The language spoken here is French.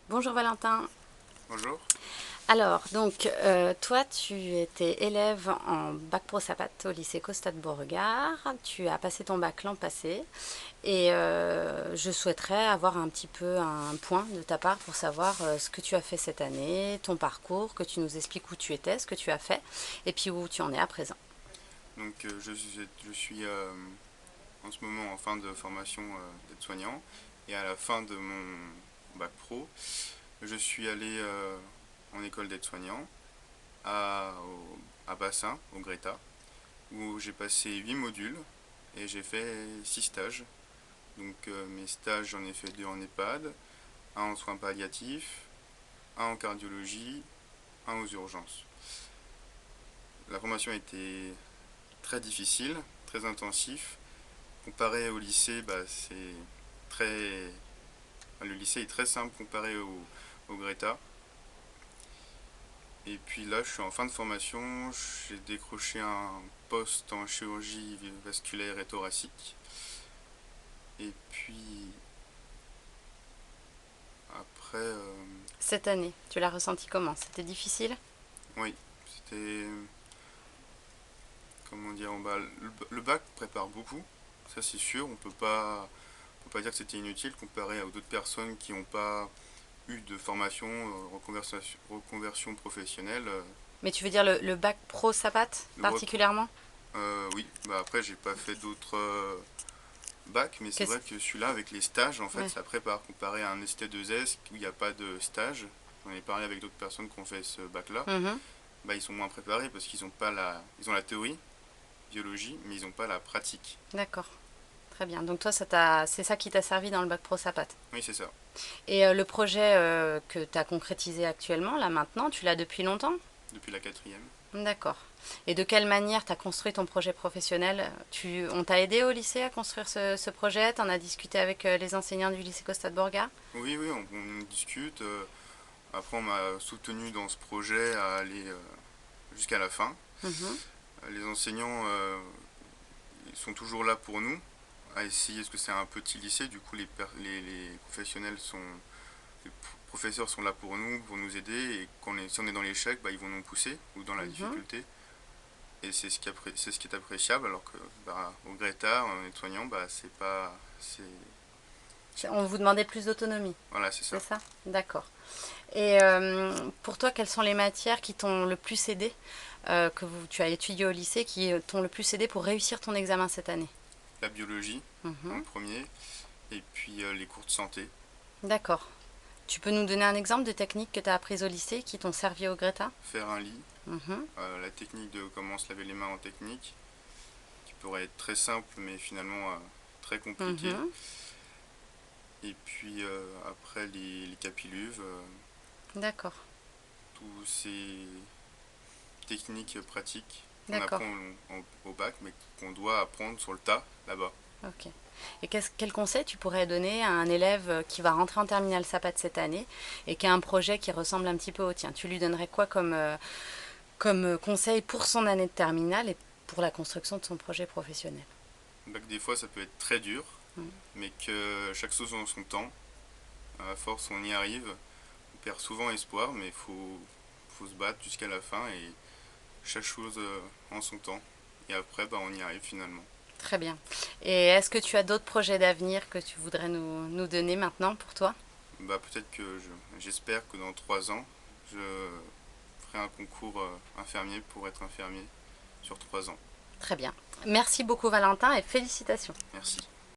Bonjour Valentin. Bonjour. Alors, donc, toi, tu étais élève en bac pro Sapat au lycée Costa de Beauregard. Tu as passé ton bac l'an passé. Et je souhaiterais avoir un petit peu un point de ta part pour savoir ce que tu as fait cette année, ton parcours, que tu nous expliques où tu étais, ce que tu as fait, et puis où tu en es à présent. Donc je suis en ce moment en fin de formation d'aide-soignant et à la fin de mon bac pro, je suis allé en école d'aide-soignant à Bassin, au Greta, où j'ai passé 8 modules et j'ai fait 6 stages. Donc mes stages, j'en ai fait 2 en EHPAD, un en soins palliatifs, un en cardiologie, un aux urgences. La formation a été très difficile, très intensif. Comparé au lycée, c'est très. Le lycée est très simple comparé au Greta. Et puis là, je suis en fin de formation. J'ai décroché un poste en chirurgie vasculaire et thoracique. Et puis après, Cette année, tu l'as ressenti comment? C'était difficile? oui, c'était. Comment dire, le bac prépare beaucoup, ça c'est sûr. On peut pas dire que c'était inutile comparé à d'autres personnes qui n'ont pas eu de formation, reconversion professionnelle. Mais tu veux dire le bac pro Sapat Le bac, particulièrement? oui, après j'ai pas fait d'autres bacs, mais c'est Qu'est-ce- vrai que celui-là avec les stages, en fait, Ouais. ça prépare comparé à un ST2S où il n'y a pas de stage. J'en ai parlé avec d'autres personnes qui ont fait ce bac-là. Mhm. Ils sont moins préparés parce qu'ils ont pas ils ont la théorie, biologie, mais ils n'ont pas la pratique. D'accord. Très bien. Donc toi, c'est ça qui t'a servi dans le bac pro Sapat. Oui, c'est ça. Et le projet que tu as concrétisé actuellement, là maintenant, tu l'as depuis longtemps? Depuis la quatrième. D'accord. Et de quelle manière tu as construit ton projet professionnel? On t'a aidé au lycée à construire ce projet? Tu en as discuté avec les enseignants du lycée Costa de Borga? Oui, oui, on discute. Après, on m'a soutenu dans ce projet à aller jusqu'à la fin. Mhm. Les enseignants ils sont toujours là pour nous, à essayer, parce que c'est un petit lycée, du coup les professionnels sont, les professeurs sont là pour nous aider, et si on est dans l'échec, ils vont nous pousser, ou dans la Mhm. difficulté, et c'est ce qui est appréciable, alors que au Greta, en aide-soignant, c'est pas, On vous demandait plus d'autonomie, voilà, c'est c'est ça. ça? D'accord. Et pour toi, quelles sont les matières qui t'ont le plus aidé, tu as étudié au lycée, qui t'ont le plus aidé pour réussir ton examen cette année? La biologie, en Mhm. premier, et puis les cours de santé. D'accord. Tu peux nous donner un exemple de techniques que tu as apprises au lycée qui t'ont servi au Greta? Faire un lit, Mhm. la technique de comment se laver les mains en technique, qui pourrait être très simple, mais finalement très compliqué. Mhm. Et puis après les capilluves, D'accord. tous ces techniques pratiques qu'on D'accord. apprend au bac, mais qu'on doit apprendre sur le tas là-bas. Ok. Et quel conseil tu pourrais donner à un élève qui va rentrer en terminale SAPAT cette année et qui a un projet qui ressemble un petit peu au tien? Tu lui donnerais quoi comme conseil pour son année de terminale et pour la construction de son projet professionnel? Bac des fois ça peut être très dur, Mm. mais que chaque chose en son temps. À force on y arrive. On perd souvent espoir, mais faut se battre jusqu'à la fin et chaque chose en son temps. Et après on y arrive finalement. Très bien. Et est-ce que tu as d'autres projets d'avenir que tu voudrais nous donner maintenant pour toi? Peut-être que j'espère que dans 3 ans, je ferai un concours infirmier pour être infirmier sur 3 ans. Très bien. Merci beaucoup Valentin et félicitations. Merci.